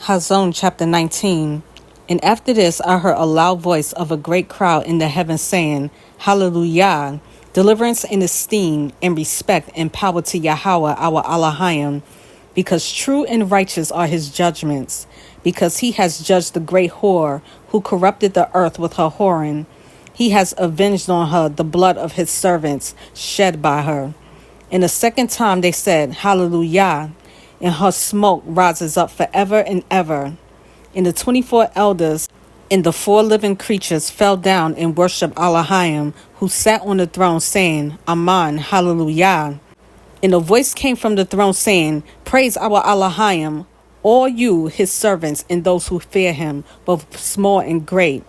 Hazon chapter 19. And after this I heard a loud voice of a great crowd in the heavens saying, Hallelujah! Deliverance and esteem and respect and power to Yahweh our Elohim, because true and righteous are his judgments, because he has judged the great whore who corrupted the earth with her whoring. He has avenged on her the blood of his servants shed by her. And the second time they said, Hallelujah! And her smoke rises up forever and ever. And the 24 elders and the 4 living creatures fell down and worshipped Elohim, who sat on the throne, saying, Amen, Hallelujah. And a voice came from the throne saying, Praise our Elohim, all you, his servants, and those who fear him, both small and great.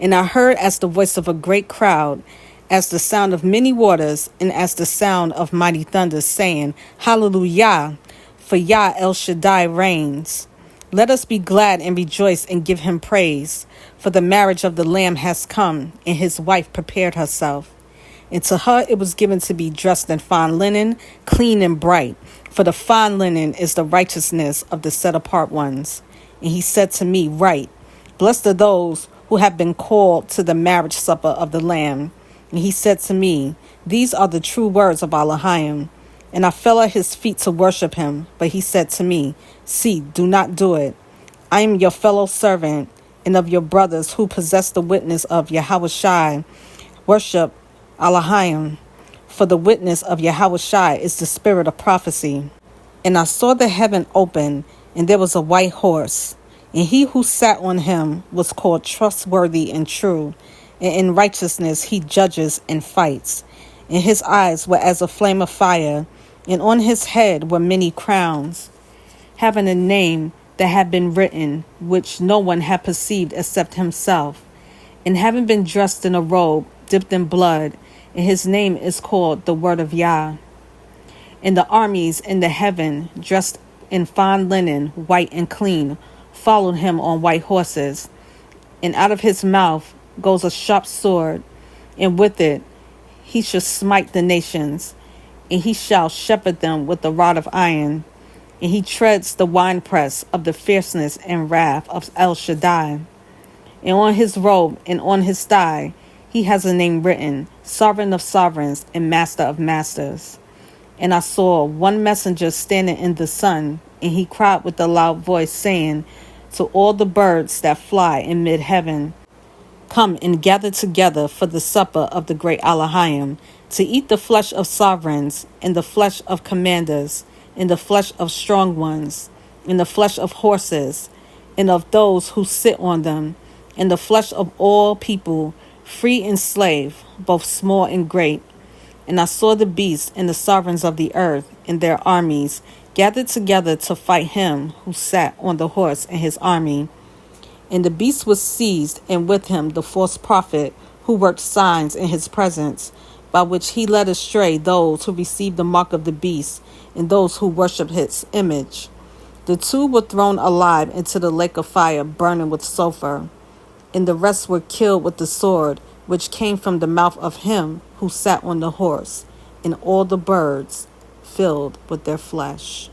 And I heard as the voice of a great crowd, as the sound of many waters, and as the sound of mighty thunder, saying, Hallelujah, for Yah El Shaddai reigns. Let us be glad and rejoice and give him praise, for the marriage of the Lamb has come, and his wife prepared herself. And to her it was given to be dressed in fine linen, clean and bright, for the fine linen is the righteousness of the set-apart ones. And he said to me, Write, blessed are those who have been called to the marriage supper of the Lamb. And he said to me, These are the true words of Elohim. And I fell at his feet to worship him. But he said to me, See, do not do it. I am your fellow servant and of your brothers who possess the witness of Yahushai. Worship Elohim. For the witness of Yahushai is the spirit of prophecy. And I saw the heaven open, and there was a white horse. And he who sat on him was called trustworthy and true. And in righteousness he judges and fights. And his eyes were as a flame of fire, and on his head were many crowns, having a name that had been written, which no one had perceived except himself. And having been dressed in a robe dipped in blood, and his name is called the Word of Yah. And the armies in the heaven, dressed in fine linen, white and clean, followed him on white horses. And out of his mouth goes a sharp sword, and with it he shall smite the nations, and he shall shepherd them with a rod of iron, and he treads the winepress of the fierceness and wrath of El Shaddai. And on his robe and on his thigh he has a name written, Sovereign of Sovereigns and Master of Masters. And I saw one messenger standing in the sun, and he cried with a loud voice, saying to all the birds that fly in mid-heaven, Come and gather together for the supper of the great Elohim, to eat the flesh of sovereigns, and the flesh of commanders, and the flesh of strong ones, and the flesh of horses, and of those who sit on them, and the flesh of all people, free and slave, both small and great. And I saw the beasts and the sovereigns of the earth and their armies gathered together to fight him who sat on the horse and his army. And the beast was seized, and with him the false prophet who worked signs in his presence, by which he led astray those who received the mark of the beast and those who worshipped his image. The 2 were thrown alive into the lake of fire burning with sulfur, and the rest were killed with the sword which came from the mouth of him who sat on the horse, and all the birds filled with their flesh.